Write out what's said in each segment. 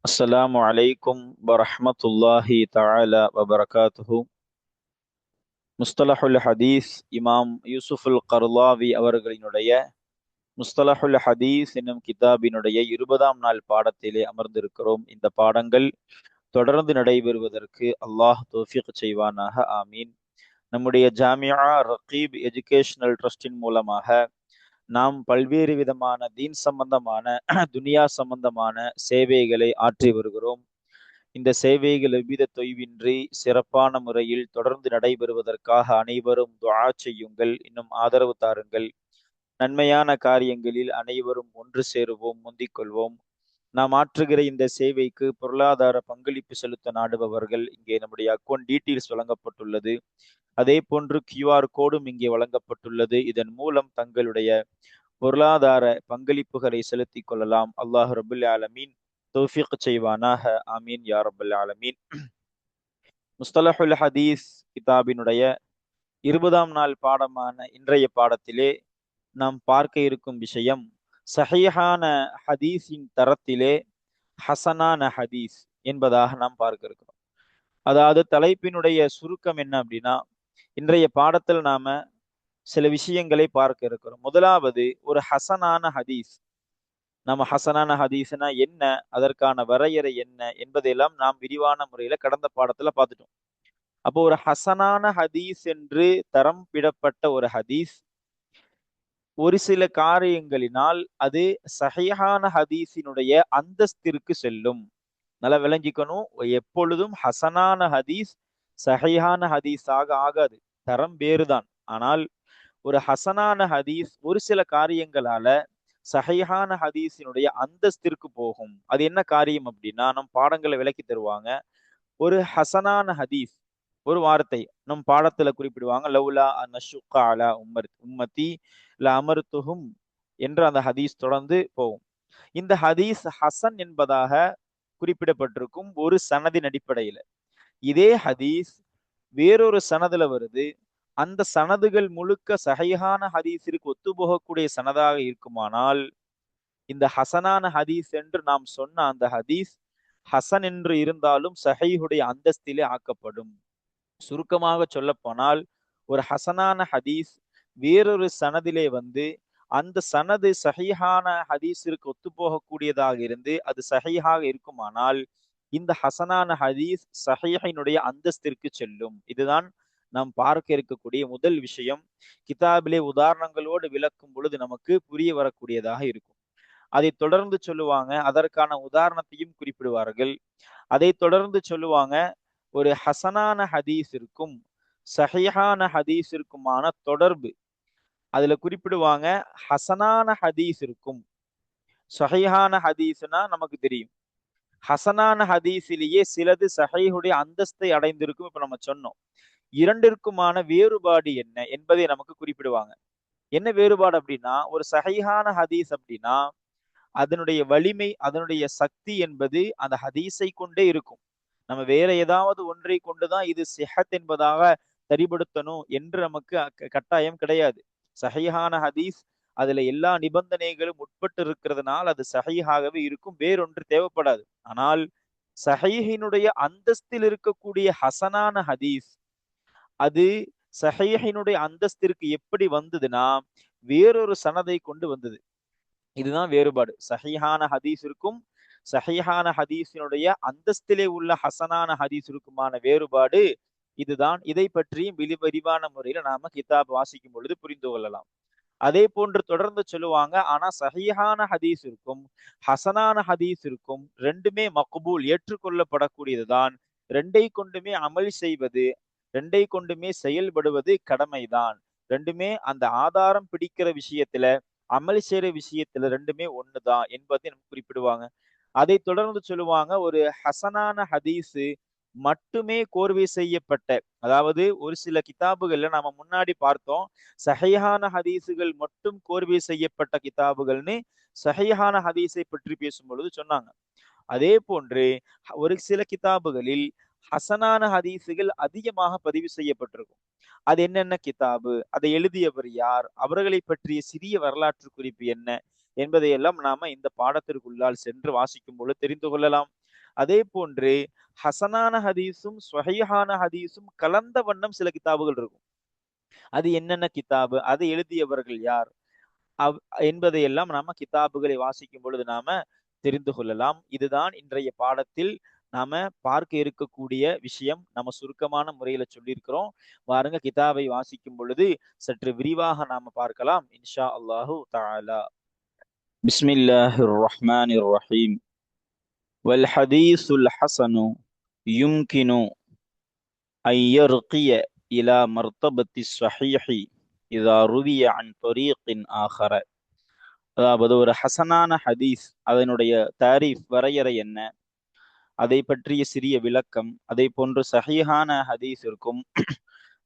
அஸ்ஸலாமு அலைக்கும் வரஹ்மத்துல்லாஹி தஆலா வபரகாத்துஹு. முஸ்தலஹுல் ஹதீஸ் இமாம் யூசுஃபுல் கர்லாவி அவர்களினுடைய முஸ்தலஹுல் ஹதீஸ் என்னும் கிதாபினுடைய 20ஆம் நாள் பாடத்திலே அமர்ந்திருக்கிறோம். இந்த பாடங்கள் தொடர்ந்து நடைபெறுவதற்கு அல்லாஹ் தௌஃபீக் செய்வானாக, ஆமீன். நம்முடைய ஜாமியா ரகீப் எஜுகேஷனல் ட்ரஸ்டின் மூலமாக நாம் பல்வேறு விதமான தீன் சம்பந்தமான துனியா சம்பந்தமான சேவைகளை ஆற்றி வருகிறோம். இந்த சேவைகள் எவ்வித தொய்வின்றி சிறப்பான முறையில் தொடர்ந்து நடைபெறுவதற்காக அனைவரும் துஆ செய்யுங்கள், இன்னும் ஆதரவு தாருங்கள். நன்மையான காரியங்களில் அனைவரும் ஒன்று சேருவோம், முந்திக் கொள்வோம். நாம் ஆற்றுகிற இந்த சேவைக்கு பொருளாதார பங்களிப்பு செலுத்த நாடுபவர்கள் இங்கே நம்முடைய அக்கௌண்ட் டீட்டெயில்ஸ் வழங்கப்பட்டுள்ளது. அதே போன்று கியூஆர் கோடும் இங்கே வழங்கப்பட்டுள்ளது. இதன் மூலம் தங்களுடைய பொருளாதார பங்களிப்புகளை செலுத்திக் கொள்ளலாம். அல்லாஹ் ரபுல் ஆலமீன் தௌஃபீக் செய்வானாக, ஆமீன் யா ரப்பல் ஆலமீன். முஸ்தலஹுல் ஹதீஸ் கிதாபினுடைய 20ஆம் நாள் பாடமான இன்றைய பாடத்திலே நாம் பார்க்க இருக்கும் விஷயம் சஹீஹான ஹதீஸின் தரத்திலே ஹசனான ஹதீஸ் என்பதாக நாம் பார்க்க இருக்கிறோம். அதாவது தலைப்பினுடைய சுருக்கம் என்ன அப்படின்னா, இன்றைய பாடத்தில் நாம சில விஷயங்களை பார்க்க இருக்கிறோம். முதலாவது, ஒரு ஹசனான ஹதீஸ். நம்ம ஹசனான ஹதீஸ்னா என்ன, அதற்கான வரையறை என்ன என்பதையெல்லாம் நாம் விரிவான முறையில கடந்த பாடத்துல பார்த்துட்டோம். அப்போ ஒரு ஹசனான ஹதீஸ் என்று தரம் விடப்பட்ட ஒரு ஹதீஸ் ஒரு சில காரியங்களினால் அது சஹீஹான ஹதீஸினுடைய அந்தஸ்திற்கு செல்லும். நல்லா விளங்கிக்கணும். எப்பொழுதும் ஹசனான ஹதீஸ் சஹீஹான ஹதீஸாக ஆகாது, தரம் வேறுதான். ஆனால் ஒரு ஹசனான ஹதீஸ் ஒரு சில காரியங்களால சஹீஹான ஹதீஸினுடைய அந்தஸ்திற்கு போகும். அது என்ன காரியம் அப்படின்னா, நம் பாடங்களை விளக்கி தருவாங்க. ஒரு ஹசனான ஹதீஸ், ஒரு வார்த்தை நம் பாடத்துல குறிப்பிடுவாங்க, லவ்லா அன்ஷுக்க அலா உம்மதி ல அமர்த்துஹும் என்று அந்த ஹதீஸ் தொடர்ந்து போகும். இந்த ஹதீஸ் ஹசன் என்பதாக குறிப்பிடப்பட்டிருக்கும் ஒரு சனதின் அடிப்படையில. இதே ஹதீஸ் வேறொரு சனதுல வருது. அந்த சனதுகள் முழுக்க சஹீஹான ஹதீஸிற்கு ஒத்துப்போகக்கூடிய சனதாக இருக்குமானால் இந்த ஹசனான ஹதீஸ் என்று நாம் சொன்ன அந்த ஹதீஸ் ஹசன் என்று இருந்தாலும் சஹீஹுடைய அந்தஸ்திலே ஆக்கப்படும். சுருக்கமாக சொல்ல போனால், ஒரு ஹசனான ஹதீஸ் வேறொரு சனதிலே வந்து அந்த சனது சஹீஹான ஹதீஸிற்கு ஒத்துப்போகக்கூடியதாக இருந்து அது சஹீஹாக இருக்குமானால் இந்த ஹசனான ஹதீஸ் சஹீஹினுடைய அந்தஸ்திற்கு செல்லும். இதுதான் நாம் பார்க்க இருக்கக்கூடிய முதல் விஷயம். கிதாபிலே உதாரணங்களோடு விளக்கும் பொழுது நமக்கு புரிய வரக்கூடியதாக இருக்கும். அதை தொடர்ந்து சொல்லுவாங்க, அதற்கான உதாரணத்தையும் குறிப்பிடுவார்கள். அதை தொடர்ந்து சொல்லுவாங்க, ஒரு ஹசனான ஹதீஸிற்கும் சஹீஹான ஹதீஸிற்குமான தொடர்பு. அதுல குறிப்பிடுவாங்க, ஹசனான ஹதீஸிற்கும், சஹீஹான ஹதீஸ்னா நமக்கு தெரியும், ஹசனான ஹதீஸிலேயே சிலது சஹீஹுடைய அந்தஸ்தை அடைந்திருக்கும். இப்ப நம்ம சொன்னோம். இரண்டிற்குமான வேறுபாடு என்ன என்பதை நமக்கு குறிப்பிடுவாங்க. என்ன வேறுபாடு அப்படின்னா, ஒரு சஹீஹான ஹதீஸ் அப்படின்னா அதனுடைய வலிமை, அதனுடைய சக்தி என்பது அந்த ஹதீஸை கொண்டே இருக்கும். நம்ம வேற ஏதாவது ஒன்றை கொண்டுதான் இது சிஹத் என்பதாக சரிபடுத்தணும் என்று நமக்கு கட்டாயம் கிடையாது. சஹீஹான ஹதீஸ் அதுல எல்லா நிபந்தனைகளும் உட்பட்டு இருக்கிறதுனால அது சஹீஹாகவே இருக்கும், வேறொன்று தேவைப்படாது. ஆனால் சஹீஹினுடைய அந்தஸ்தில் இருக்கக்கூடிய ஹசனான ஹதீஸ் அது சஹீஹினுடைய அந்தஸ்திற்கு எப்படி வந்ததுன்னா வேறொரு சனதை கொண்டு வந்தது. இதுதான் வேறுபாடு. சஹீஹான ஹதீஸிற்கும் சஹீஹான ஹதீஸினுடைய அந்தஸ்திலே உள்ள ஹசனான ஹதீஸிற்குமான வேறுபாடு இதுதான். இதை பற்றியும் விரிவான முறையில நாம கிதாப் வாசிக்கும் பொழுது புரிந்து கொள்ளலாம். அதே போன்று தொடர்ந்து சொல்லுவாங்க, ஆனா சஹீஹான ஹதீஸிற்கும் ஹசனான ஹதீஸிற்கும் ரெண்டுமே மக்பூல், ஏற்றுக்கொள்ளப்படக்கூடியதுதான். ரெண்டை கொண்டுமே அமல் செய்வது, ரெண்டை கொண்டுமே செயல்படுவது கடமைதான். ரெண்டுமே அந்த ஆதாரம் பிடிக்கிற விஷயத்துல, அமல் செய்யற விஷயத்துல ரெண்டுமே ஒண்ணுதான் என்பதை நம்ம குறிப்பிடுவாங்க. அதை தொடர்ந்து சொல்லுவாங்க, ஒரு ஹசனான ஹதீஸ் மட்டுமே கோர்வை செய்யப்பட்ட, அதாவது ஒரு சில கிதாபுகள்ல நாம முன்னாடி பார்த்தோம், சஹீஹான ஹதீஸுகள் மட்டும் கோர்வை செய்யப்பட்ட கிதாபுகள்னு சஹீஹான ஹதீஸை பற்றி பேசும் பொழுது சொன்னாங்க. அதே போன்று ஒரு சில கிதாபுகளில் ஹசனான ஹதீஸுகள் அதிகமாக பதிவு செய்யப்பட்டிருக்கும். அது என்னென்ன கிதாபு, அதை எழுதியவர் யார், அவர்களை பற்றிய சிறிய வரலாற்று குறிப்பு என்ன என்பதையெல்லாம் நாம இந்த பாடத்திற்குள்ளால் சென்று வாசிக்கும் பொழுது தெரிந்து கொள்ளலாம். அதே போன்று ஹசனான ஹதீஸும் ஸ்வஹீஹான ஹதீஸும் கலந்த வண்ணம் சில கிதாபுகள் இருக்கும். அது என்னென்ன கிதாபு, அதை எழுதியவர்கள் யார் என்பதையெல்லாம் நாம கிதாபுகளை வாசிக்கும் பொழுது நாம தெரிந்து கொள்ளலாம். இதுதான் இன்றைய பாடத்தில் நாம பார்க்க இருக்கக்கூடிய விஷயம். நம்ம சுருக்கமான முறையில சொல்லியிருக்கிறோம். வாருங்க கிதாபை வாசிக்கும் பொழுது சற்று விரிவாக நாம பார்க்கலாம் இன்ஷா அல்லாஹு தஆலா. பிஸ்மில்லாஹிர் ரஹ்மானிர் ரஹீம். வல் ஹதீஸுல் ஹஸனு யும்கினு அன் யர்கிய இலா மர்தபத்தி ஸஹீஹி இதா ருவிய அன் தரீகின் ஆகர. அதாவது ஒரு ஹசனான ஹதீஸ், அதனுடைய தாரீஃப் வரையறை என்ன, அதை பற்றிய சிறிய விளக்கம், அதை போன்று சஹீஹான ஹதீஸிற்கும்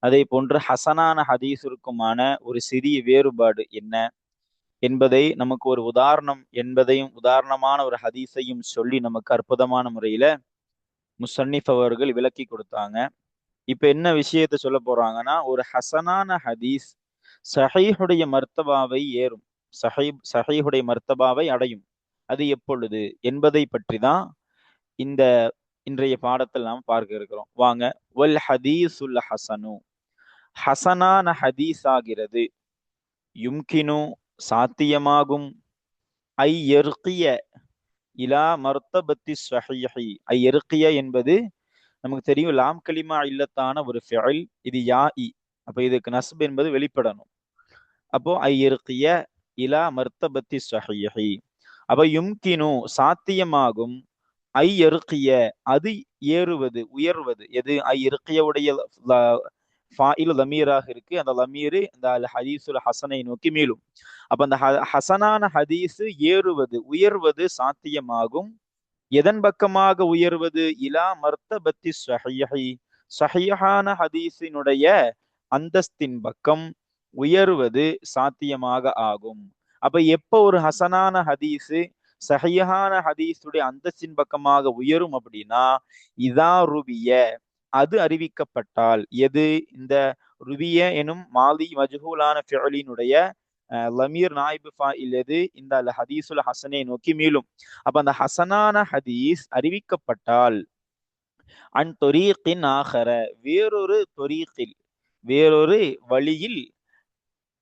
அதே போன்று ஹசனான ஹதீஸிற்குமான ஒரு சிறிய வேறுபாடு என்ன என்பதை நமக்கு ஒரு உதாரணமான ஒரு ஹதீஸையும் சொல்லி நமக்கு அற்புதமான முறையில முசன்னிஃப் அவர்கள் விளக்கி கொடுத்தாங்க. இப்ப என்ன விஷயத்த சொல்ல போறாங்கன்னா, ஒரு ஹசனான ஹதீஸ் சஹீஹுடைய மர்த்தபாவை ஏறும், சஹீஹுடைய மர்த்தபாவை அடையும். அது எப்பொழுது என்பதை பற்றி தான் இந்த இன்றைய பாடத்தில் நாம் பார்க்க இருக்கிறோம். வாங்க. வல் ஹதீசுல் ஹசனு, ஹசனான ஹதீஸ் ஆகிறது, யும்கினு சாத்தியமாகும், ஐ யர்கிய இலா மர்த்தபத்தி ஸஹீஹி. ஐ யர்கிய என்பது நமக்கு தெரியும் லாம் கலிமா இல்லத்தான ஒரு ஃபிஅல். இது யாஇ, அப்ப இதுக்கு நஸ்ப் என்பது வெளிப்படணும். அப்போ ஐ யர்கிய இலா மர்த்தபத்தி ஸஹீஹி. அப்ப யும்கினு சாத்தியமாகும், ஐ யர்கிய அது ஏறுவது உயர்வது. எது? ஐ யர்கியவுடைய ஃபாயில் லமீராக இருக்கு. அந்த லமீரு இந்த அல் ஹதீசுல் ஹசனை நோக்கி மீளும். அப்ப அந்த ஹசனான ஹதீஸ் ஏறுவது உயர்வது சாத்தியமாகும். எதன் பக்கமாக உயர்வது? இலா மர்த்தபத்தி ஸஹீஹி, ஸஹீஹான ஹதீஸினுடைய அந்தஸ்தின் பக்கம் உயர்வது சாத்தியமாக ஆகும். அப்ப எப்ப ஒரு ஹசனான ஹதீஸ் சஹீஹான ஹதீஸுடைய அந்தஸ்தின் பக்கமாக உயரும் அப்படின்னா, இதா ருபிய அது அறிவிக்கப்பட்டால். எது? இந்த ருபிய எனும் மாலி மஜ்ஹூலான ஃபிஅலினுடைய லமீர் நாயிபு ஃபாயில் எது? இந்த அல் ஹதீசுல் ஹசனை நோக்கி மீளும். அப்ப அந்த ஹசனான ஹதீஸ் அறிவிக்கப்பட்டால், அன் தொரீக்கின் ஆகர வேறொரு தொரீக்கில் வேறொரு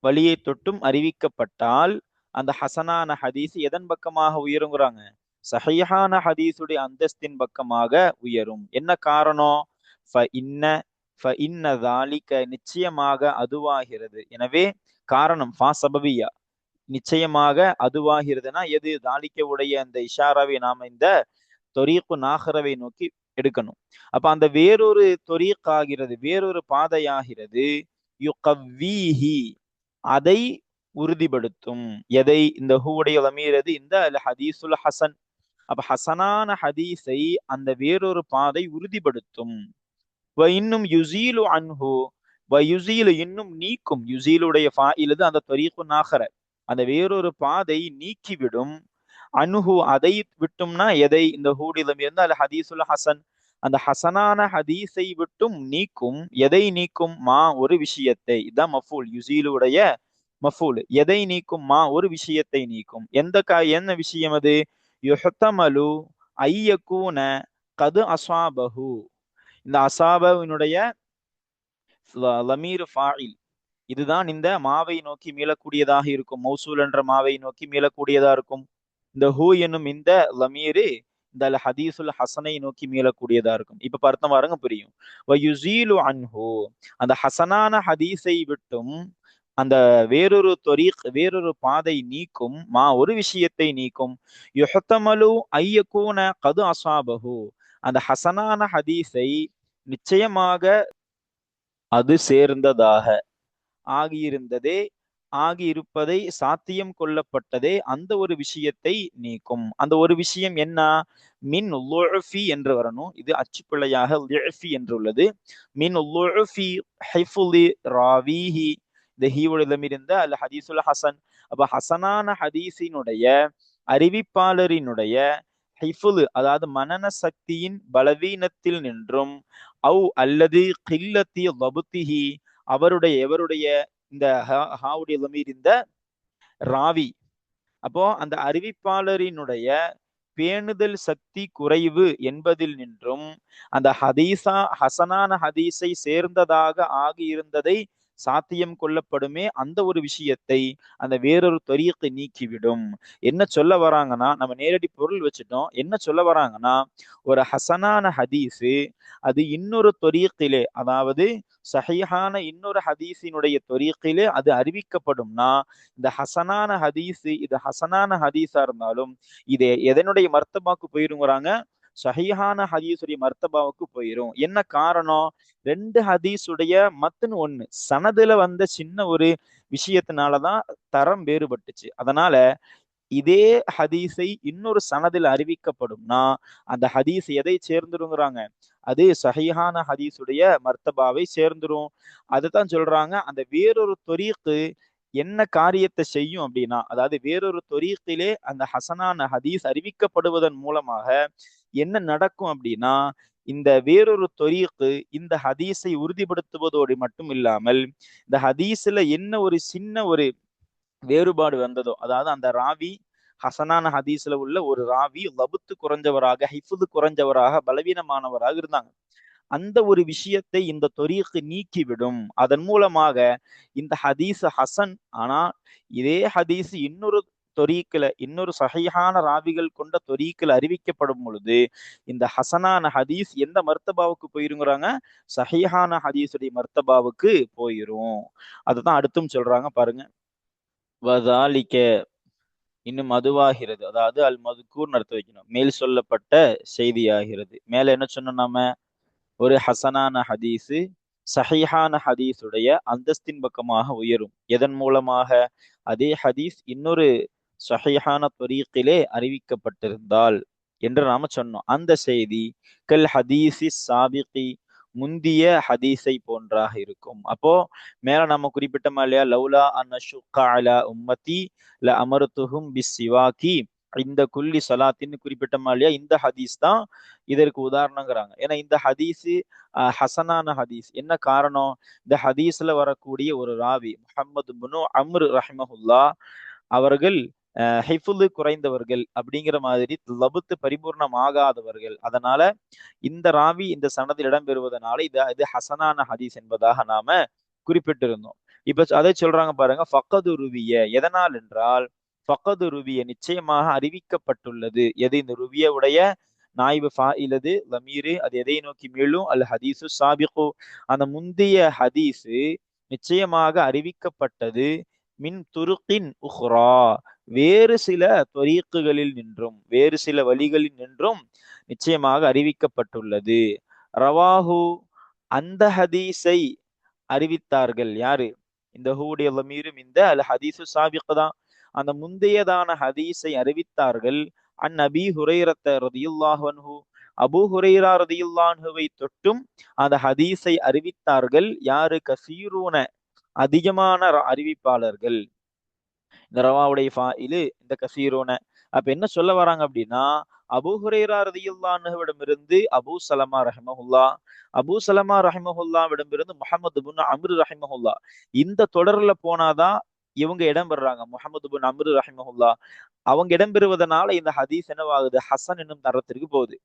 வழியை தொட்டும் அறிவிக்கப்பட்டால், அந்த ஹசனான ஹதீஸ் எதன் பக்கமாக உயருங்கிறாங்க? சஹீஹான ஹதீஸுடைய அந்தஸ்தின் பக்கமாக உயரும். என்ன காரணம்? நிச்சயமாக அதுவாகிறது. எனவே காரணம் ஃபா சபபியா, நிச்சயமாக அதுவாகிறதுனா எது? தாலிக்க உடைய அந்த இஷாராவை நாம இந்த தொரீக்கு நாகரவை நோக்கி எடுக்கணும். அப்ப அந்த வேறொரு தொரீக் ஆகிறது, வேறொரு பாதையாகிறது. யுகவ்வீஹி அதை உறுதிப்படுத்தும். எதை? இந்த ஹூடைய லமீரது இந்த அல் ஹதீசுல் ஹசன். அப்ப ஹசனான ஹதீஸை அந்த வேறொரு பாதை உறுதிப்படுத்தும். இன்னும் யுசீலு அன்ஹு, யுசீலு இன்னும் நீக்கும். யுசீலுடைய ஃபாயிலது அந்த தொரீக்கு நாகர, அந்த வேறொரு பாதை நீக்கிவிடும். அன்ஹு அதை விட்டும்னா எதை? இந்த ஹூடிலம் இருந்து அல் ஹதீசுல் ஹசன், அந்த ஹசனான ஹதீஸை விட்டும் நீக்கும். எதை நீக்கும்? மா ஒரு விஷயத்தை. இதான் மஃபூல், யுசீலுடைய மஃபூல். எதை நீக்கும்? மா ஒரு விஷயத்தை நீக்கும். என்ன விஷயம் அது? யுஹ்தமலு ஐயக்கூன கது அஸாபஹு. இந்த அஸாபவினுடைய லமீர் ஃபாயில் இதுதான் இந்த மாவை நோக்கி மீளக்கூடியதாக இருக்கும். மௌசூல் என்ற மாவை நோக்கி மீளக்கூடியதா இருக்கும். இந்த ஹூ என்னும் இந்த லமீரு இந்த அல் ஹதீசுல் ஹசனை நோக்கி மீளக்கூடியதா இருக்கும். இப்ப அர்த்தம் பாருங்க, புரியும். வயுசீலு அன்ஹு அந்த ஹசனான ஹதீஸை விட்டும் அந்த வேறொரு பாதை நீக்கும். மா ஒரு விஷயத்தை நீக்கும். யுஹ்தமலு ஐயக்கூன கது அஸாபஹு அந்த ஹசனான ஹதீஸை நிச்சயமாக அது சேர்ந்ததாக ஆகியிருப்பதை சாத்தியம் கொள்ளப்பட்டதே அந்த ஒரு விஷயத்தை நீக்கும். அந்த ஒரு விஷயம் என்ன? மின் லுஃபி என்று வரணும். இது அச்சுப்பிழையாக லுஃபி என்று உள்ளது. மின் லுஃபி ஹிஃபுலி ராவிஹி, இந்த ஹீவுடன் இருந்த அல் ஹதீசுல் ஹசன். அப்ப ஹசனான ஹதீஸினுடைய அறிவிப்பாளரினுடைய ஹிஃபுல், அதாவது மனன சக்தியின் பலவீனத்தில் நின்றும், அவு அல்லது கில்லத்தி லபுத்திஹி எவருடைய இந்த ஹாவுடைய லமீர் இந்த ராவி. அப்போ அந்த அறிவிப்பாளரினுடைய பேணுதல் சக்தி குறைவு என்பதில் நின்றும் அந்த ஹசனான ஹதீஸை சேர்ந்ததாக ஆகியிருந்ததை சாத்தியம் கொள்ளப்படுமே, அந்த ஒரு விஷயத்தை அந்த வேறொரு தொரீக்கை நீக்கிவிடும். என்ன சொல்ல வராங்கன்னா, நம்ம நேரடி பொருள் வச்சுட்டோம். என்ன சொல்ல வராங்கன்னா, ஒரு ஹசனான ஹதீஸு அது இன்னொரு தொரீக்கிலே, அதாவது சஹீஹான இன்னொரு ஹதீஸினுடைய தொரீக்கிலே அது அறிவிக்கப்படும்னா, இந்த ஹசனான ஹதீஸு இது ஹசனான ஹதீஸா இருந்தாலும் இது எதனுடைய மர்த்தபாக்கு போயிருங்கிறாங்க, சஹீஹான ஹதீஸுடைய மர்த்தபாவுக்கு போயிரும். என்ன காரணம்? ரெண்டு ஹதீஸுடைய மத்துன்னு ஒண்ணு, சனதுல வந்த சின்ன ஒரு விஷயத்தினாலதான் தரம் வேறுபட்டுச்சு. அதனால இதே ஹதீஸை இன்னொரு சனதில் அறிவிக்கப்படும்னா அந்த ஹதீஸ் எதை சேர்ந்துருங்கிறாங்க, அது சஹீஹான ஹதீஸுடைய மர்த்தபாவை சேர்ந்துரும். அதுதான் சொல்றாங்க, அந்த வேறொரு தொரீக்கு என்ன காரியத்தை செய்யும் அப்படின்னா, அதாவது வேறொரு தொரீக்கிலே அந்த ஹசனான ஹதீஸ் அறிவிக்கப்படுவதன் மூலமாக என்ன நடக்கும் அப்படின்னா, இந்த வேறொரு தொரீக்கு இந்த ஹதீஸை உறுதிப்படுத்துவதோடு மட்டும் இல்லாமல், இந்த ஹதீஸ்ல என்ன ஒரு சின்ன ஒரு வேறுபாடு வந்ததோ, அதாவது அந்த ராவி ஹசனான ஹதீஸ்ல உள்ள ஒரு ராவி லபுத்து குறைஞ்சவராக, ஹிஃபுது குறைஞ்சவராக, பலவீனமானவராக இருந்தாங்க. அந்த ஒரு விஷயத்தை இந்த தொரீக்கு நீக்கிவிடும். அதன் மூலமாக இந்த ஹதீஸ் ஹசன். ஆனா இதே ஹதீஸ் இன்னொரு தொரீக்கில, இன்னொரு சஹீஹான ராவிகள் கொண்ட தொரீக்கில் அறிவிக்கப்படும் பொழுது இந்த ஹசனான ஹதீஸ் எந்த மர்த்தபாவுக்கு போயிருங்கிறாங்க, சஹீஹான ஹதீஸுடைய மர்த்தபாவுக்கு போயிரும். அதுதான் அடுத்தும் சொல்றாங்க பாருங்க. வதாலிக்க, இன்னும் அதுவாகிறது, அதாவது அல் மதுக்கூர் நடத்த வைக்கணும், மேல் சொல்லப்பட்ட செய்தியாகிறது. மேல என்ன சொன்னோம் நாம, ஒரு ஹசனான ஹதீஸு சஹீஹான ஹதீஸுடைய அந்தஸ்தின் பக்கமாக உயரும். எதன் மூலமாக? அதே ஹதீஸ் இன்னொரு சஹீஹான தொரீக்கிலே அறிவிக்கப்பட்டிருந்தால் என்று நாம சொன்னோம். அந்த செய்தி கல் ஹதீஸி சாபிகி, முந்திய ஹதீஸை போன்றாக இருக்கும். அப்போ மேல நம்ம குறிப்பிட்டோமா இல்லையா, லவ்லா அன் அஷுக்கா அலா உம்மதி ல அமர்த்துஹும் பிஸ்ஸிவாகி இந்த குல்லி சலாத்தின்னு குறிப்பிட்டோமா இல்லையா, இந்த ஹதீஸ் தான் இதற்கு உதாரணங்கிறாங்க. ஏன்னா இந்த ஹதீஸ் ஹசனான ஹதீஸ். என்ன காரணம்? இந்த ஹதீஸ்ல வரக்கூடிய ஒரு ராவி முஹம்மது பினு அம்ரு ரஹ்மஹுல்லா அவர்கள் ஹிஃபுல் குறைந்தவர்கள், அப்படிங்கிற மாதிரி லபுத்து பரிபூர்ணம் ஆகாதவர்கள். அதனால இந்த ராவி இந்த சனதில் இடம்பெறுவதனால இது ஹசனான ஹதீஸ் என்பதாக நாம குறிப்பிட்டிருந்தோம். இப்ப அதை சொல்றாங்க பாருங்க, ஃபக்கது ருவிய, எதனால் என்றால் ஃபக்கது ருவிய நிச்சயமாக அறிவிக்கப்பட்டுள்ளது. எது? இந்த ருவிய உடைய நாய்பு ஃபாயிலது லமீரு, அது எதை நோக்கி மீளும்? அல் ஹதீஸு சாபிகு, அந்த முந்தைய ஹதீஸு நிச்சயமாக அறிவிக்கப்பட்டது. மின் துருக்கின் உஹ்ரா, வேறு சில தொரீக்குகளில் நின்றும், வேறு சில வழிகளில் நின்றும் நிச்சயமாக அறிவிக்கப்பட்டுள்ளது. ரவாஹு, அந்த ஹதீஸை அறிவித்தார்கள் யாரு? இந்த ஹூடைய லமீரும் இந்த அல் ஹதீஸு சாபிக் தான். அந்த முந்தையதான ஹதீஸை அறிவித்தார்கள். அன் அபி ஹுரைரத்த ரதியுல்லாஹு அன்ஹு, அபூ ஹுரைரா ரதியுல்லாஹு அன்ஹுவை தொட்டும் அந்த ஹதீஸை அறிவித்தார்கள். யாரு? கசீரூன, அதிகமான அறிவிப்பாளர்கள். இந்த ரவாவுடைய ஃபாயிலு இந்த கசீரோன. அப்ப என்ன சொல்ல வராங்க அப்படின்னா, அபூ ஹுரைரா ரலியல்லாஹு அன்ஹுவிடமிருந்து அபூ சலமா ரஹிமஹுல்லா, அபூ சலமா ரஹிமஹுல்லாவிடமிருந்து முஹம்மது பின் அம்ரு ரஹிமஹுல்லா, இந்த தொடர்ல போனாதான் இவங்க இடம் பெறுறாங்க. முஹம்மது பின் அம்ரு ரஹிமஹுல்லா அவங்க இடம்பெறுவதனால இந்த ஹதீஸ் என்னவாகுது? ஹசன் என்னும் தரத்திற்கு போகுது.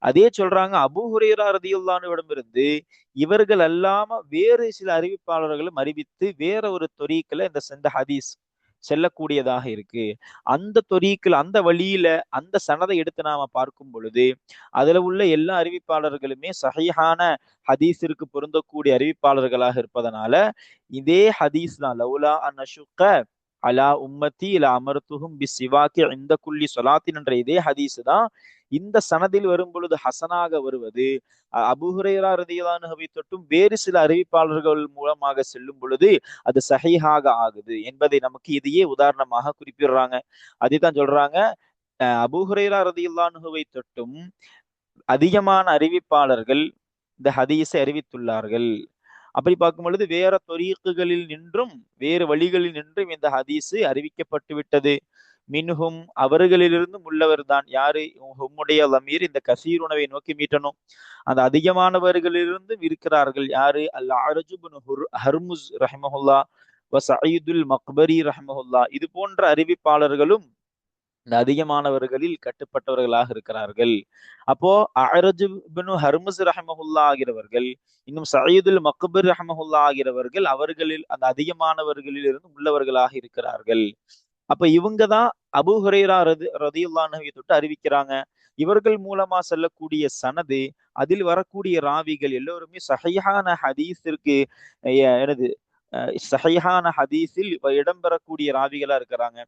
அதே சொல்றாங்க, அபூ ஹுரைரா ரலியல்லாஹு அன்ஹுவிடமிருந்து இவர்கள் அல்லாம வேறு சில அறிவிப்பாளர்களும் அறிவித்து வேற ஒரு தொரீக்குல இந்த ஹதீஸ் செல்லக்கூடியதாக இருக்கு. அந்த தொரீக்கில், அந்த வழியில, அந்த சனதை எடுத்து நாம பார்க்கும் பொழுது அதுல உள்ள எல்லா அறிவிப்பாளர்களுமே சஹீஹான ஹதீஸிற்கு பொருந்தக்கூடிய அறிவிப்பாளர்களாக இருப்பதனால இதே ஹதீஸ் தான், லவுலா அன் அஷுக்க அலா உம்மத்தி ல அமர்த்துஹும் பிஸ்ஸிவாக்கி இந்த குல்லி சொலாத்தின் என்ற இதே ஹதீஸ் தான் இந்த சனதில் வரும் பொழுது ஹசனாக வருவது. அபூ ஹுரைரா ரலியல்லாஹு அன்ஹுவை தொட்டும் வேறு சில அறிவிப்பாளர்கள் மூலமாக செல்லும் பொழுது அது சஹீஹாக ஆகுது என்பதை நமக்கு இதையே உதாரணமாக குறிப்பிடுறாங்க. அதைத்தான் சொல்றாங்க, அபூ ஹுரைரா ரலியல்லாஹு அன்ஹுவை தொட்டும் அதிகமான அறிவிப்பாளர்கள் இந்த ஹதீஸை அறிவித்துள்ளார்கள். அப்படி பார்க்கும் பொழுது வேற தொரீக்குகளில் நின்றும், வேறு வழிகளில் நின்றும் இந்த ஹதீஸ் அறிவிக்கப்பட்டு விட்டது. மின்ஹும், அவர்களிலிருந்தும் உள்ளவர் தான் யாரு? ஹும்முடைய லமீர் இந்த கசீர் உணவை நோக்கி மீட்டணும். அந்த அதிகமானவர்களிலிருந்தும் இருக்கிறார்கள் யாரு? அல் அர்ஜு பின் ஹர்முஸ் ரஹிமஹுல்லா வ சயீதுல் மக்பரி ரஹிமஹுல்லா, இது போன்ற அறிவிப்பாளர்களும் இந்த அதிகமானவர்களில் கட்டுப்பட்டவர்களாக இருக்கிறார்கள். அப்போ அஅரஜ் இப்னு ஹர்முஸ் ரஹ்மஹுல்லா ஆகிறவர்கள், இன்னும் சயீதுல் மக்பர் ரஹ்மஹுல்லா ஆகிறவர்கள் அவர்களில் அந்த அதிகமானவர்களில் இருந்து உள்ளவர்களாக இருக்கிறார்கள். அப்ப இவங்க தான் அபூ ஹுரைரா ரதியல்லாஹு அன்ஹு தொட்டு அறிவிக்கிறாங்க. இவர்கள் மூலமா செல்லக்கூடிய சனது, அதில் வரக்கூடிய ராவிகள் எல்லோருமே சஹீஹான ஹதீஸிற்கு எனது சஹீஹான ஹதீஸில் இடம்பெறக்கூடிய ராவிகளா இருக்கிறாங்க.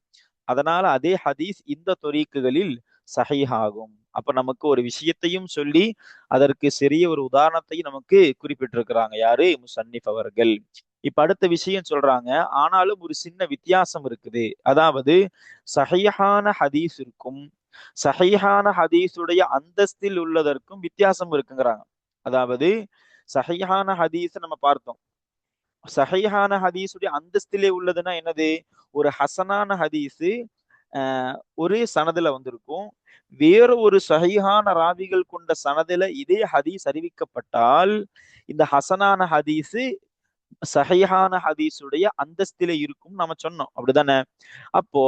அதனால அதே ஹதீஸ் இந்த தொரீக்குகளில் சஹீஹாகும். அப்ப நமக்கு ஒரு விஷயத்தையும் சொல்லி அதற்கு சிறிய ஒரு உதாரணத்தையும் நமக்கு குறிப்பிட்டிருக்கிறாங்க. யாரு? முசன்னிஃப் அவர்கள். இப்ப அடுத்த விஷயம் சொல்றாங்க. ஆனாலும் ஒரு சின்ன வித்தியாசம் இருக்குது. அதாவது சஹீஹான ஹதீஸிற்கும் சஹீஹான ஹதீஸுடைய அந்தஸ்தில் உள்ளதற்கும் வித்தியாசம் இருக்குங்கிறாங்க. அதாவது சஹீஹான ஹதீஸ் நம்ம பார்த்தோம். சஹீஹான ஹதீஸுடைய அந்தஸ்திலே உள்ளதுன்னா என்னது? ஒரு ஹசனான ஹதீஸு ஒரு சனதுல வந்திருக்கும். வேற ஒரு சஹீஹான ராவிகள் கொண்ட சனதுல இதே ஹதீஸ் அறிவிக்கப்பட்டால் இந்த ஹசனான ஹதீஸு சஹீஹான ஹதீஸுடைய அந்தஸ்திலே இருக்கும் நம்ம சொன்னோம். அப்படிதானே? அப்போ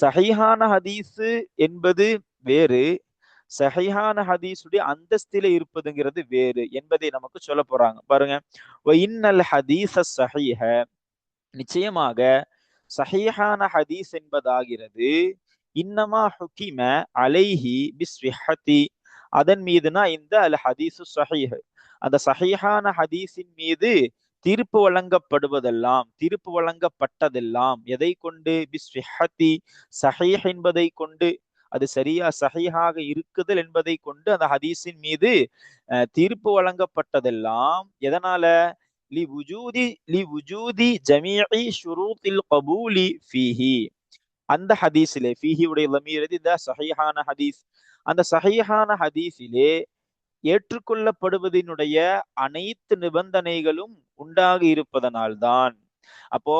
சஹீஹான ஹதீஸு என்பது வேறு, சஹீஹான ஹதீஸுடைய அந்தஸ்திலே இருப்பதுங்கிறது வேறு என்பதை நமக்கு சொல்ல போறாங்க. பாருங்க. இன்னல் ஹதீஸ ஸஹீஹ, நிச்சயமாக சஹீஹான ஹதீஸ் என்பதாகிறது இன்னமா ஹுகிம அலைஹி பிஸ்ஸிஹ்ஹதி, அதன் மீதுனா இந்த அல் ஹதீஸு ஸஹீஹ், அந்த சஹீஹான ஹதீஸின் மீது தீர்ப்பு வழங்கப்படுவதெல்லாம், தீர்ப்பு வழங்கப்பட்டதெல்லாம் எதை கொண்டு? பிஸ்ஸிஹ்ஹதி, சஹீஹ் என்பதை கொண்டு, அது சரியா சஹீஹாக இருக்குதல் என்பதை கொண்டு அந்த ஹதீஸின் மீது தீர்ப்பு வழங்கப்பட்டதெல்லாம் எதனால? லிவுஜூதி ஜமீஇ ஷுரூத்தில் கபூலி ஃபீஹி, அந்த ஹதீஸிலே, ஃபீஹி உடைய லமீர் இந்த சஹீஹான ஹதீஸ், அந்த சஹீஹான ஹதீஸிலே ஏற்றுக்கொள்ளப்படுவதனுடைய அனைத்து நிபந்தனைகளும் உண்டாகி இருப்பதனால்தான். அப்போ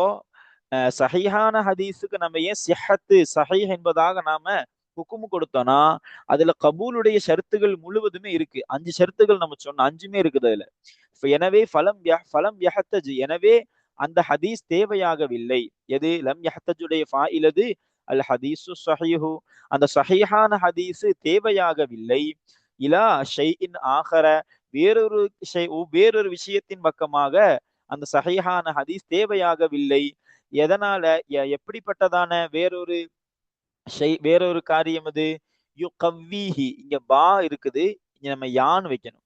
சஹீஹான ஹதீஸுக்கு நம்ம ஏன் சிஹத்து சஹீஹ் என்பதாக நாம ஹுக்குமு கொடுத்தோம்னா, அதுல கபூலுடைய ஷர்த்துகள் முழுவதுமே இருக்கு. 5 ஷர்த்துகள் நம்ம சொன்ன 5மே இருக்குது அதுல. எனவே ஃபலம் யஹ்தஜ், எனவே அந்த ஹதீஸ் தேவையாகவில்லை. எது? லம் யஹ்தஜுடைய ஃபாயிலது அல் ஹதீஸு ஸஹீஹு, அந்த சஹீஹான ஹதீஸ் தேவையாகவில்லை. இலா ஷைஇன் ஆகர, வேறொரு வேறொரு விஷயத்தின் பக்கமாக அந்த சஹீஹான ஹதீஸ் தேவையாகவில்லை. எதனால? எப்படிப்பட்டதான வேறொரு வேறொரு காரியம்? அது யுகவ்வீஹி, இங்க பா இருக்குது, இங்க நம்ம யான் வைக்கணும்.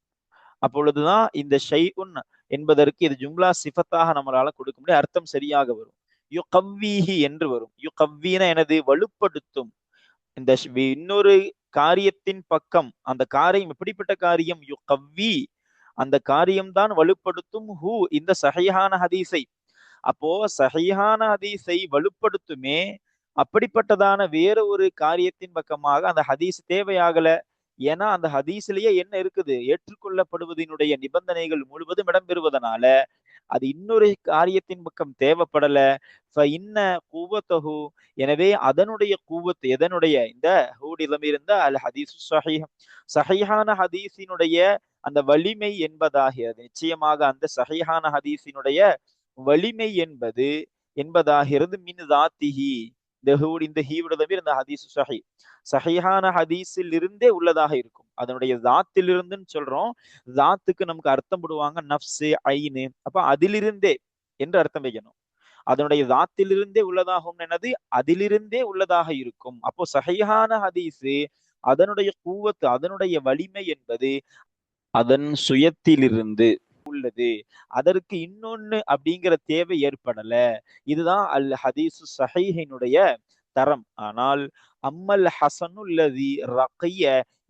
அப்பொழுதுதான் இந்த ஷைஉன் என்பதற்கு இது ஜும்லா சிஃபத்தாக நம்மளால கொடுக்க முடியும், அர்த்தம் சரியாக வரும். யுகவ்வீஹி என்று வரும். யுகவ்வீன எனது வலுப்படுத்தும். இந்த இன்னொரு காரியத்தின் பக்கம், அந்த காரியம் எப்படிப்பட்ட காரியம்? யுகவ்வீ, அந்த காரியம்தான் வலுப்படுத்தும். ஹூ, இந்த சஹீஹான ஹதீஸை. அப்போ சஹீஹான ஹதீஸை வலுப்படுத்துமே, அப்படிப்பட்டதான வேற ஒரு காரியத்தின் பக்கமாக அந்த ஹதீஸ் தேவையாகல. ஏன்னா அந்த ஹதீஸ்லயே என்ன இருக்குது? ஏற்றுக்கொள்ளப்படுவதனுடைய நிபந்தனைகள் முழுவதும் இடம்பெறுவதனால அது இன்னொரு காரியத்தின் பக்கம் தேவைப்படல. இன்ன கூவத்தஹு, எனவே அதனுடைய கூவத்து எதனுடைய? இந்த ஹூடிலம் இருந்த அல் ஹதீஸ் சஹீஹ், சஹீஹான ஹதீஸினுடைய அந்த வலிமை என்பதாகிறது. நிச்சயமாக அந்த சஹீஹான ஹதீஸினுடைய வலிமை என்பதாகிறது மின் தாத்திஹி, இந்த ஹீவுடைய இந்த ஹதீஸ் சஹீஹ், சஹீஹான ஹதீஸில் இருந்தே உள்ளதாக இருக்கும். அதனுடைய தாத்திலிருந்துன்னு சொல்றோம். தாத்துக்கு நமக்கு அர்த்தம் போடுவாங்க நஃப்ஸு, ஐனு. அப்ப அதிலிருந்தே என்று அர்த்தம் வைக்கணும். அதனுடைய தாத்திலிருந்தே உள்ளதாகும். என்னது? அதிலிருந்தே உள்ளதாக இருக்கும். அப்போ சஹீஹான ஹதீஸு அதனுடைய கூவத்து, அதனுடைய வலிமை என்பது அதன் சுயத்திலிருந்து உள்ளது. அதற்கு இன்னொன்னு அப்படிங்கிற தேவை ஏற்படல. இதுதான் அல் ஹதீஸ் சஹீஹினுடைய தரம். ஆனால் அம்மல் ஹசனுல்லதி ரகிய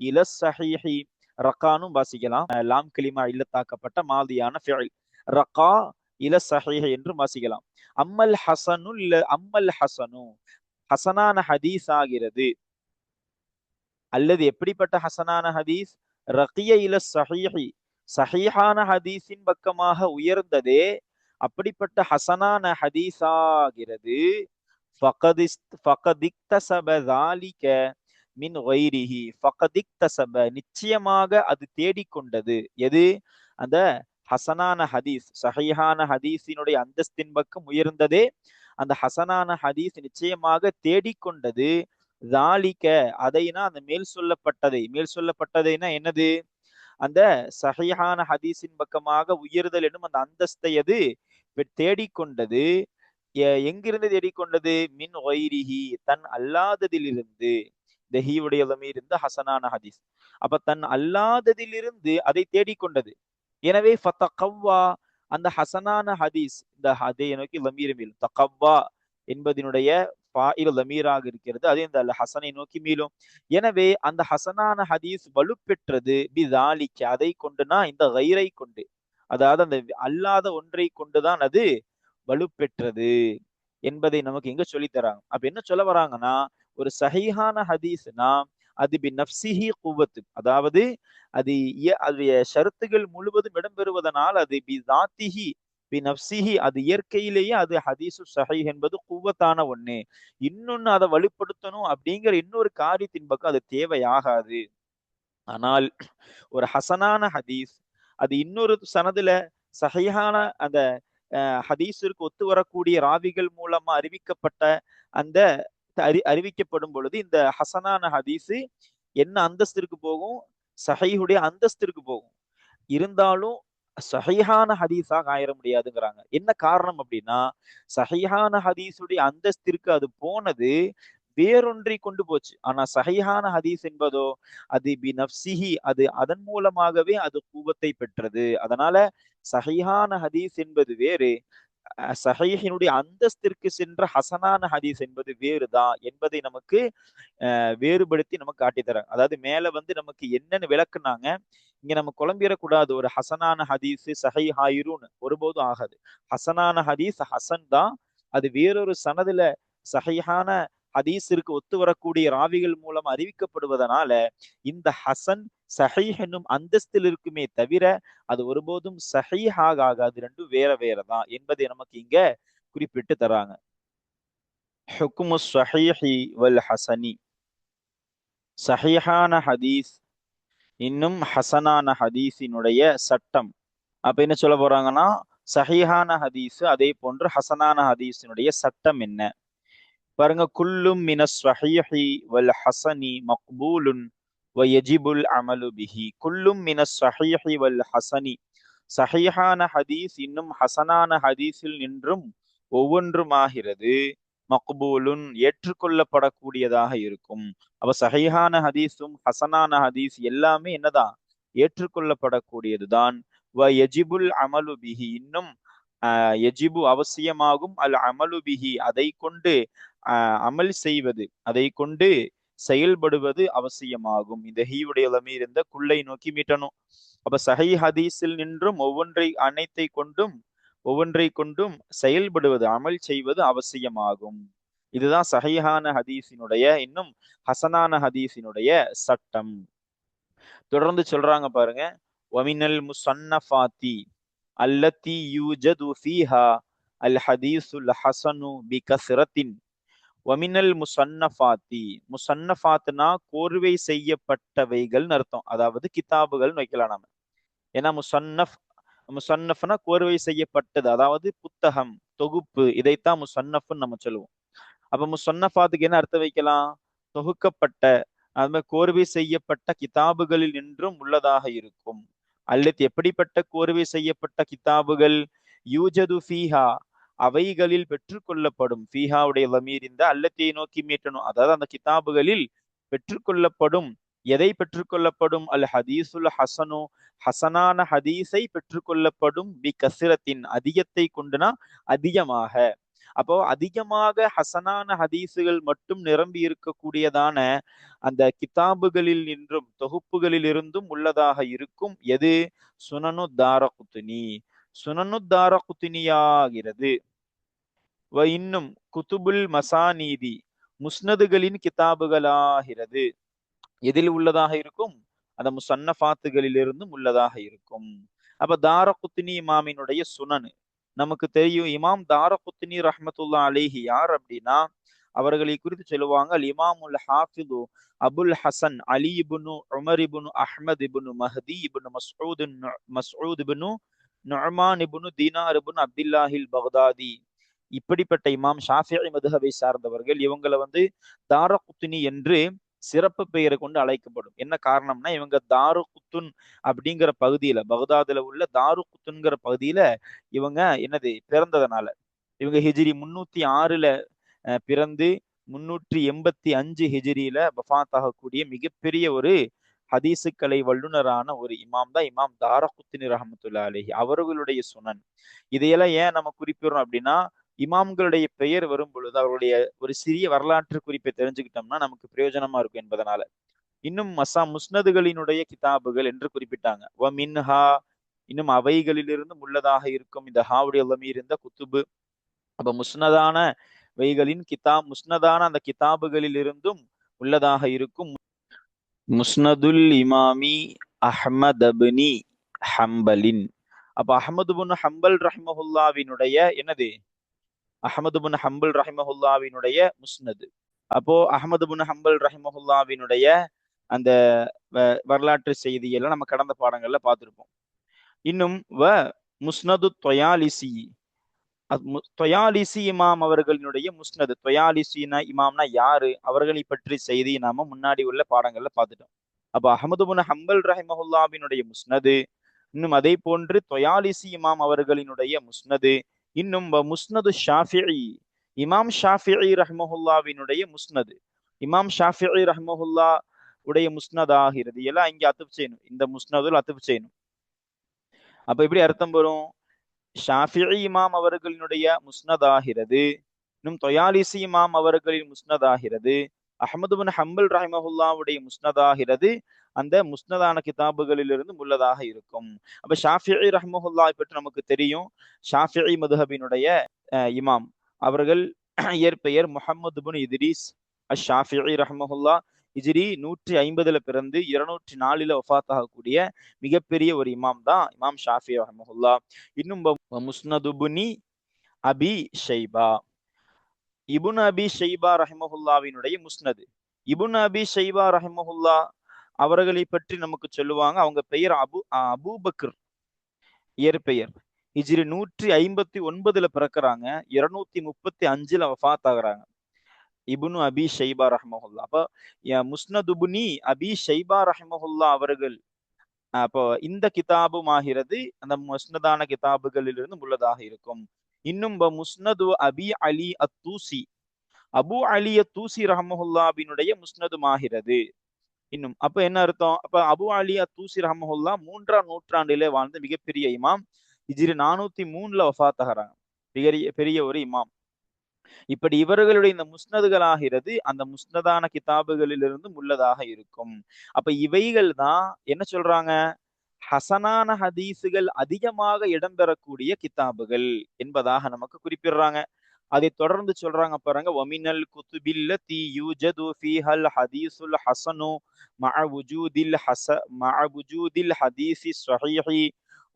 இல சஹீஹி, ரகானும் வாசிக்கலாம். லாம் கலிமா இல்லத்தாக்கப்பட்ட மாதியான ஃபிஇல். ரகா இல சஹீஹ் என்று வாசிக்கலாம். அம்மல் ஹசனு, ஹசனான ஹதீஸ் ஆகிறது. அல்லது எப்படிப்பட்ட ஹசனான ஹதீஸ்? ரகிய இல சஹீஹி, சஹீஹான ஹதீஸின் பக்கமாக உயர்ந்ததே அப்படிப்பட்ட ஹசனான ஹதீஸாகிறது. நிச்சயமாக அது தேடிக்கொண்டது. எது? அந்த ஹசனான ஹதீஸ், சஹீஹான ஹதீஸினுடைய அந்தஸ்தின் பக்கம் உயர்ந்ததே அந்த ஹசனான ஹதீஸ் நிச்சயமாக தேடிக்கொண்டது. தாலிக்க அதைனா அந்த மேல் சொல்லப்பட்டதைனா என்னது? அந்த சஹீஹான ஹதீஸின் பக்கமாக உயர்தல் என்னும் அந்த அந்தஸ்தை அது தேடிக்கொண்டது. எங்கிருந்து தேடிக்கொண்டது? மின் ஒய்ரிஹி, தன் அல்லாததிலிருந்து. இந்த ஹீவுடைய லமீர் இருந்து ஹசனான ஹதீஸ். அப்ப தன் அல்லாததிலிருந்து அதை தேடிக்கொண்டது. எனவே ஃபதகவ்வா, அந்த ஹசனான ஹதீஸ், இந்த ஹதை நோக்கி லமீர் மீளும். தகவ்வா என்பதனுடைய ஃபாயில் லமீராக இருக்கிறது. அது இந்த ஹசனை நோக்கி மீளும். எனவே அந்த ஹசனான ஹதீஸ் வலுப்பெற்றது பிதாலிக்க, அதை கொண்டுனா இந்த கைரை கொண்டு, அதாவது அந்த அல்லாத ஒன்றை கொண்டுதான் அது வலுப்பெற்றது என்பதை நமக்கு எங்க சொல்லி தராங்க. அப்ப என்ன சொல்ல வராங்கன்னா, ஒரு சஹீஹான ஹதீஸ்னா அது பி நப்சிஹி குவத்து, அதாவது அது அது ஷரத்துகள் முழுவதும் இடம்பெறுவதனால் அது பி தாத்திஹி பி நப்சிஹி, அது இயற்கையிலேயே அது ஹதீசு சஹீஹ் என்பது குவத்தான ஒண்ணு. இன்னொன்னு அதை வலுப்படுத்தணும் அப்படிங்கிற இன்னொரு காரியத்தின் பக்கம் அது தேவையாகாது. ஆனால் ஒரு ஹசனான ஹதீஸ் அது இன்னொரு சனதுல சஹீஹான அந்த ஹதீஸிற்கு ஒத்து வரக்கூடிய ராவிகள் மூலமா அறிவிக்கப்பட்ட அந்த அறிவிக்கப்படும் பொழுது இந்த ஹசனான ஹதீஸ் என்ன அந்தஸ்திற்கு போகும்? சஹீஹுடைய அந்தஸ்திற்கு போகும். இருந்தாலும் சஹீஹான ஹதீஸாக ஆயிர முடியாதுங்கிறாங்க. என்ன காரணம் அப்படின்னா, சஹீஹான ஹதீஸுடைய அந்தஸ்திற்கு அது போனது வேறொன்றை கொண்டு போச்சு. ஆனா சஹீஹான ஹதீஸ் என்பதோ அது பி நப்சிஹி, அது அதன் மூலமாகவே அது கூவத்தை பெற்றது. அதனால சஹீஹான ஹதீஸ் என்பது வேறு, சஹீஹினுடைய அந்தஸ்திற்கு சென்ற ஹசனான ஹதீஸ் என்பது வேறுதான் என்பதை நமக்கு வேறுபடுத்தி நமக்கு காட்டித்தராங்க. அதாவது மேல நமக்கு என்னன்னு விளக்குனாங்க, இங்க நம்ம குழம்பிடக்கூடாது. ஒரு ஹசனான ஹதீஸ் சஹீஹாயிருன்னு ஒருபோதும் ஆகாது. ஹசனான ஹதீஸ் ஹசன் தான், அது வேறொரு சனதுல சஹீஹான ஹதீஸிற்கு ஒத்து வரக்கூடிய ராவிகள் மூலம் அறிவிக்கப்படுவதனால இந்த ஹசன் சஹீஹ் என்னும் அந்தஸ்தில் இருக்குமே தவிர அது ஒருபோதும் சஹீஹாக ஆகாது. ரெண்டும் வேற வேறதான் என்பதை நமக்கு இங்க குறிப்பிட்டு தராங்க. ஹுக்மு ஸஹீஹி வல் ஹசனி, சஹீஹான ஹதீஸ் இன்னும் ஹசனான ஹதீஸினுடைய சட்டம். அப்ப என்ன சொல்ல போறாங்கன்னா, சஹீஹான ஹதீஸ் அதே போன்று ஹசனான ஹதீஸினுடைய சட்டம் என்ன பாருங்க. குல்லும் மினஸ் ஸஹீஹி வல் ஹசனி மக்பூலுன் வ யஜிபுல் அமலு பிஹி. குல்லும் மினஸ் ஸஹீஹி வல் ஹசனி, சஹீஹான ஹதீஸ் இன்னும் ஹசனான ஹதீஸில் நின்றும் ஒவ்வொன்றுமாகிறது மக்பூலுன், ஏற்றுக்கொள்ளப்படக்கூடியதாக இருக்கும். அப்ப சஹீஹான ஹதீஸும் ஹசனான ஹதீஸ் எல்லாமே என்னதான்? ஏற்றுக்கொள்ளப்படக்கூடியதுதான். வ யஜிபுல் அமலு பிஹி, இன்னும் எஜிபு அவசியமாகும், அல் அமலு பிஹி அதை கொண்டு அமல் செய்வது, அதை கொண்டு செயல்படுவது அவசியமாகும். இந்த ஹீவுடைய லமீர் இருந்த குள்ளை நோக்கி மீட்டணும். அப்ப சஹீ ஹதீஸில் நின்றும் ஒவ்வொன்றை கொண்டும் செயல்படுவது, அமல் செய்வது அவசியமாகும். இதுதான் சஹீஹான ஹதீஸினுடைய இன்னும் ஹசனான ஹதீஸினுடைய சட்டம். தொடர்ந்து சொல்றாங்க பாருங்க. வமினல் முஸன்னஃபாத்தி அல்லத்தி யூஜது ஃபீஹா அல் ஹதீஸுல் ஹஸனு பிகஸ்ரத்தின். வமினல் முஸன்னஃபாத்தி, முஸன்னஃபாத்னா கோர்வை செய்யப்பட்டவைகள்னு அர்த்தம். அதாவது கிதாபுகள் வைக்கலாம் நாம. ஏன்னா முஸன்னஃப்னா கோர்வை செய்யப்பட்டது, அதாவது புத்தகம், தொகுப்பு, இதைத்தான் முஸன்னஃப்னு நம்ம சொல்லுவோம். அப்ப முஸன்னஃபாத்துக்கு என்ன அர்த்தம் வைக்கலாம்? தொகுக்கப்பட்ட, அது மாதிரி கோர்வை செய்யப்பட்ட கிதாபுகளில் நின்றும் உள்ளதாக இருக்கும். அல்லது எப்படிப்பட்ட கோர்வை செய்யப்பட்ட கிதாபுகள்? யூஜது ஃபீஹா, அவைகளில் பெற்றுக்கொள்ளப்படும். ஃபீஹாவுடைய லமீர் இந்த அல்லத்தை நோக்கி மீட்டணும். அதாவது அந்த கிதாபுகளில் பெற்றுக்கொள்ளப்படும். எதை பெற்றுக்கொள்ளப்படும்? அல் ஹதீசுல் ஹசனு, ஹசனான ஹதீஸை பெற்றுக்கொள்ளப்படும். பி கசிரத்தின், அதிகத்தை கொண்டுனா அதிகமாக. அப்போ அதிகமாக ஹசனான ஹதீஸுகள் மட்டும் நிரம்பி இருக்கக்கூடியதான அந்த கிதாபுகளில் நின்றும் தொகுப்புகளில் இருந்தும் உள்ளதாக இருக்கும். எது? சுனனு தாரகுத்னி, சுனனு தாரகுத்னியாகிறது. இன்னும் குதுபுல் மசானீதி, முஸ்னதுகளின் கிதாபுகளாகிறது. எதில் உள்ளதாக இருக்கும்? அந்த முசன்னஃபாத்துகளில் இருந்தும் உள்ளதாக இருக்கும். அப்ப தாரகுத்னி இமாமினுடைய சுனனு நமக்கு தெரியும். இமாம் தாரகுத்னி ரஹ்மத்துல்லா அலைஹி யார் அப்படின்னா, அவர்களை குறித்து சொல்லுவாங்க அல் இமாமுல் ஹாஃபிது அபுல் ஹசன் அலி இப்னு உமர் இப்னு அஹ்மத் இப்னு மஹதி இப்னு மஸ்ஊத் இப்னு நுஅமான் இப்னு தீனார் இப்னு அப்துல்லாஹில் பக்தாதி இப்படிப்பட்ட இமாம் ஷாஃபிஈ மதுஹபை சார்ந்தவர்கள் இவங்களை தாரகுத்னி என்று சிறப்பு பெயரை கொண்டு அழைக்கப்படும். என்ன காரணம்னா, இவங்க தாருகுத்துன் அப்படிங்கிற பகுதியில, பகதாதுல உள்ள தாருகுத்துன்கிற பகுதியில இவங்க பிறந்ததுனால. இவங்க ஹிஜ்ரி 306ல பிறந்து 385 ஹிஜ்ரியில வஃபாத் ஆகக்கூடிய மிகப்பெரிய ஒரு ஹதீசுக்கலை வல்லுனரான ஒரு இமாம் தான் இமாம் தாரகுத்னி ரஹ்மத்துல்லாஹி அலைஹி. அவர்களுடைய சுனன் இதையெல்லாம் ஏன் நம்ம குறிப்பிடுறோம் அப்படின்னா, இமாம்களுடைய பெயர் வரும் பொழுது அவருடைய ஒரு சிறிய வரலாற்று குறிப்பை தெரிஞ்சுக்கிட்டோம்னா நமக்கு பிரயோஜனமா இருக்கும் என்பதனால. இன்னும் முஸ்னதுகளினுடைய கிதாபுகள் என்று குறிப்பிட்டாங்க. வ மின்ஹா, இன்னும் அவைகளிலிருந்து உள்ளதாக இருக்கும். இந்த ஹாவுடைய லமீர் இந்த குத்துபு. அப்ப முஸ்னதான வைகளின் முஸ்னதான அந்த கிதாபுகளில் இருந்தும் உள்ளதாக இருக்கும். முஸ்னதுல் இமாமி அஹ்மத் அப்னி ஹம்பலின். அப்ப அஹ்மது பின் ஹம்பல் ரஹ்மஹுல்லாவினுடைய அஹ்மது பின் ஹம்பல் ரஹ்மஹுல்லாவினுடைய முஸ்னது. அப்போ அஹ்மது பின் ஹம்பல் ரஹ்மஹுல்லாவினுடைய அந்த வரலாற்று செய்தியெல்லாம் நம்ம கடந்த பாடங்கள்ல பார்த்திருப்போம். இன்னும் முஸ்னது தொயாலிசி, தொயாலிசி இமாம் அவர்களினுடைய முஸ்னது. தொயாலிசினா இமாம்னா யாரு, அவர்களை பற்றி செய்தி நாம முன்னாடி உள்ள பாடங்கள்ல பார்த்துட்டோம். அப்ப அஹ்மது பின் ஹம்பல் ரஹ்மஹுல்லாவினுடைய முஸ்னது, இன்னும் அதே போன்று தொயாலிசி இமாம் அவர்களினுடைய முஸ்னது, இன்னும் முஸ்னது ஷாஃபிஈ, இமாம் ஷாஃபிஈ ரஹ்மஹுல்லாவினுடைய முஸ்னது. இமாம் ஷாஃபிஈ ரஹ்மஹுல்லா உடைய முஸ்னதாகிறது எல்லாம் இங்க அத்துப் செய்யணும். இந்த முஸ்னதுல் அத்துப் செய்யணும். அப்ப எப்படி அர்த்தம் வரும்? ஷாஃபிஈ இமாம் அவர்களினுடைய முஸ்னதாகிறது, இன்னும் தொயாலிசி இமாம் அவர்களின் முஸ்னதாகிறது, அஹ்மது பின் ஹம்பல் ரஹ்மஹுல்லாவுடைய முஸ்னதாகிறது அந்த முஸ்னதான கிதாபுகளிலிருந்து உள்ளதாக இருக்கும். அப்ப ஷாஃபிஈ ரஹ்மஹுல்லா பற்றி நமக்கு தெரியும். ஷாஃபிஈ மதுஹபினுடைய இமாம். அவர்கள் இயற்பெயர் முஹம்மது பின் இத்ரீஸ் அஷ்-ஷாஃபிஈ ரஹ்மஹுல்லா. ஹிஜ்ரி 150ல பிறந்து 204ல வஃபாத் ஆகக்கூடிய மிகப்பெரிய ஒரு இமாம் தான் இமாம் ஷாஃபிஈ ரஹ்மஹுல்லா. இன்னும் முஸ்னது இப்னு அபி ஷைபா, இப்னு அபி ஷைபா ரஹ்மஹுல்லாவினுடைய முஸ்னது. இப்னு அபி ஷைபா ரஹ்மஹுல்லா அவர்களை பற்றி நமக்கு சொல்லுவாங்க. அவங்க பெயர் அபூபக்கர் இயற்பெயர். ஹிஜ்ரி 159ல பிறக்கிறாங்க, 235ல வஃபாத் ஆகுறாங்க. இப்னு அபி ஷைபா ரஹ்மஹுல்லா. அப்ப முஸ்னது இப்னு அபி ஷைபா ரஹ்மஹுல்லா அவர்கள் அப்போ இந்த கிதாபும் ஆகிறது அந்த முஸ்னதான கிதாபுகளிலிருந்து உள்ளதாக இருக்கும். இன்னும் முஸ்னது அபி அலி அத்தூசி, அபு அலி அத்தூசி ரஹ்மஹுல்லாவினுடைய முஸ்னதும் ஆகிறது. இன்னும் அப்ப என்ன அர்த்தம்? அப்ப அபு அலி அத்தூசி ரஹ்மஹுல்லா 3ஆம் நூற்றாண்டிலே வாழ்ந்த மிகப்பெரிய இமாம். ஹிஜ்ரி 403ல வஃபாத் ஆகுறாங்க. பெரிய ஒரு இமாம். இப்படி இவர்களுடைய இந்த முஸ்னதுகளாகிறது அந்த முஸ்னதான கிதாபுகளிலிருந்து உள்ளதாக இருக்கும். அப்ப இவைகள் தான் என்ன சொல்றாங்க? ஹசனான ஹதீஸுகள் அதிகமாக இடம்பெறக்கூடிய கிதாபுகள் என்பதாக நமக்கு குறிப்பிடுறாங்க. அதை தொடர்ந்து சொல்றாங்க பாருங்க, வமினல் குதுபில்லதி யூஜது ஃபீஹல் ஹதீஸுல் ஹஸனு மஅ வுஜூதில் ஹதீஸி ஸஹீஹி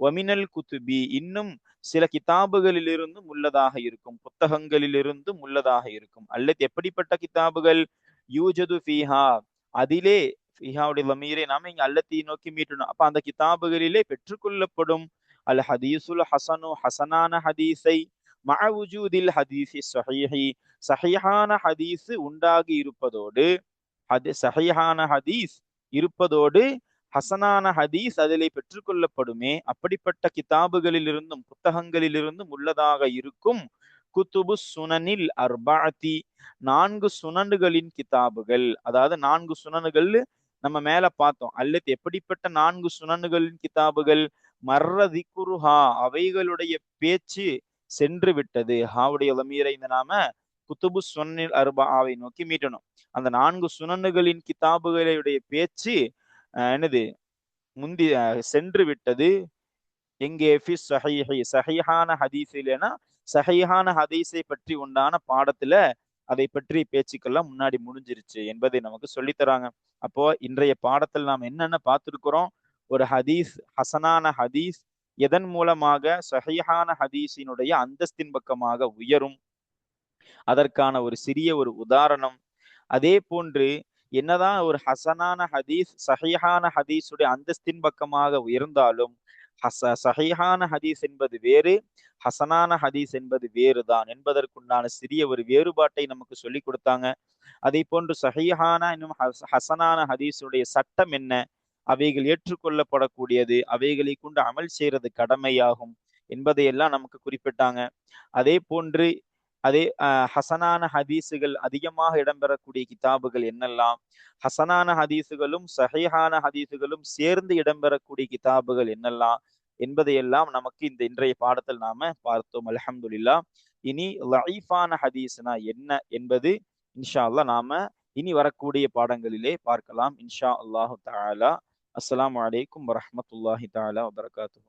வமினல் குதுபி. இன்னும் சில கிதாபுகளிலிருந்தும் உள்ளதாக இருக்கும், புத்தகங்களிலிருந்தும் உள்ளதாக இருக்கும். அல்லது எப்படிப்பட்ட கிதாபுகள்? யூஜது ஃபீஹா, அதிலே ஃபிஹாவுடைய லமீரை நாம இங்க அல்லத்தி நோக்கி மீட்டணும். அப்ப அந்த கிதாபுகளிலே பெற்றுக்கொள்ளப்படும் அல் ஹதீஸுல் ஹஸனு, ஹசனான ஹதீஸை, மஅ வுஜூதில் ஹதீஸி ஸஹீஹி, ஸஹீஹான ஹதீஸ் உண்டாகி இருப்பதோடு, ஸஹீஹான ஹதீஸ் இருப்பதோடு ஹசனான ஹதீஸ் அதிலே பெற்றுக்கொள்ளப்படுமே. அப்படிப்பட்ட கிதாபுகளிலிருந்தும் புத்தகங்களிலிருந்தும் உள்ளதாக இருக்கும் குத்துபு சுனனில் அர்பஅத்தி, 4 சுனன்களின் கிதாபுகள். அதாவது 4 சுனன்கள் நம்ம மேல பார்த்தோம். அல்லது எப்படிப்பட்ட 4 சுனன்களின் கிதாபுகள்? மர்ர திக்ருஹா, அவைகளுடைய பேச்சு சென்று விட்டது. ஹாவுடைய லமீரை இந்த நாம குத்துபு சுனனில் அர்பஆவை நோக்கி மீட்டணும். அந்த 4 சுனன்களின் கிதாபுகளுடைய பேச்சு முந்தி சென்று விட்டது. எங்கே? ஃபி ஸஹீஹி, ஸஹீஹான ஹதீஸிலேனா ஸஹீஹான ஹதீஸை பற்றி உண்டான பாடத்துல அதை பற்றி பேச்சுக்கெல்லாம் முன்னாடி முடிஞ்சிருச்சு என்பதை நமக்கு சொல்லித்தராங்க. அப்போ இன்றைய பாடத்தில் நாம் என்னென்ன பார்த்திருக்கிறோம்? ஒரு ஹதீஸ், ஹசனான ஹதீஸ் எதன் மூலமாக ஸஹீஹான ஹதீஸினுடைய அந்தஸ்தின் பக்கமாக உயரும், அதற்கான ஒரு சிறிய ஒரு உதாரணம். அதே போன்று என்னதான் ஒரு ஹசனான ஹதீஸ் ஸஹீஹான ஹதீஸுடைய அந்தஸ்தின் பக்கமாக உயர்ந்தாலும் சஹீஹான ஹதீஸ் என்பது வேறு, ஹசனான ஹதீஸ் என்பது வேறுதான் என்பதற்குண்டான சிறிய ஒரு வேறுபாட்டை நமக்கு சொல்லி கொடுத்தாங்க. அதை போன்று சஹீஹான இன்னும் ஹசனான ஹதீஸுடைய சட்டம் என்ன, அவைகள் ஏற்றுக்கொள்ளப்படக்கூடியது, அவைகளை கொண்டு அமல் செய்யறது கடமையாகும் என்பதையெல்லாம் நமக்கு குறிப்பிட்டாங்க. அதே போன்று அதே ஹசனான ஹதீஸுகள் அதிகமாக இடம்பெறக்கூடிய கிதாபுகள் என்னெல்லாம், ஹசனான ஹதீஸுகளும் சஹீஹான ஹதீஸுகளும் சேர்ந்து இடம்பெறக்கூடிய கிதாபுகள் என்னெல்லாம் என்பதையெல்லாம் நமக்கு இந்த இன்றைய பாடத்தில் நாம பார்த்தோம். அல்ஹம்துலில்லாஹ். இனி லஈஃபான ஹதீஸ்னா என்ன என்பது இன்ஷா அல்லாஹ் நாம இனி வரக்கூடிய பாடங்களிலே பார்க்கலாம் இன்ஷா அல்லாஹு தஆலா. அஸ்ஸலாமு அலைக்கும் வரஹ்மத்துல்லாஹி தஆலா வபரகாத்துஹு.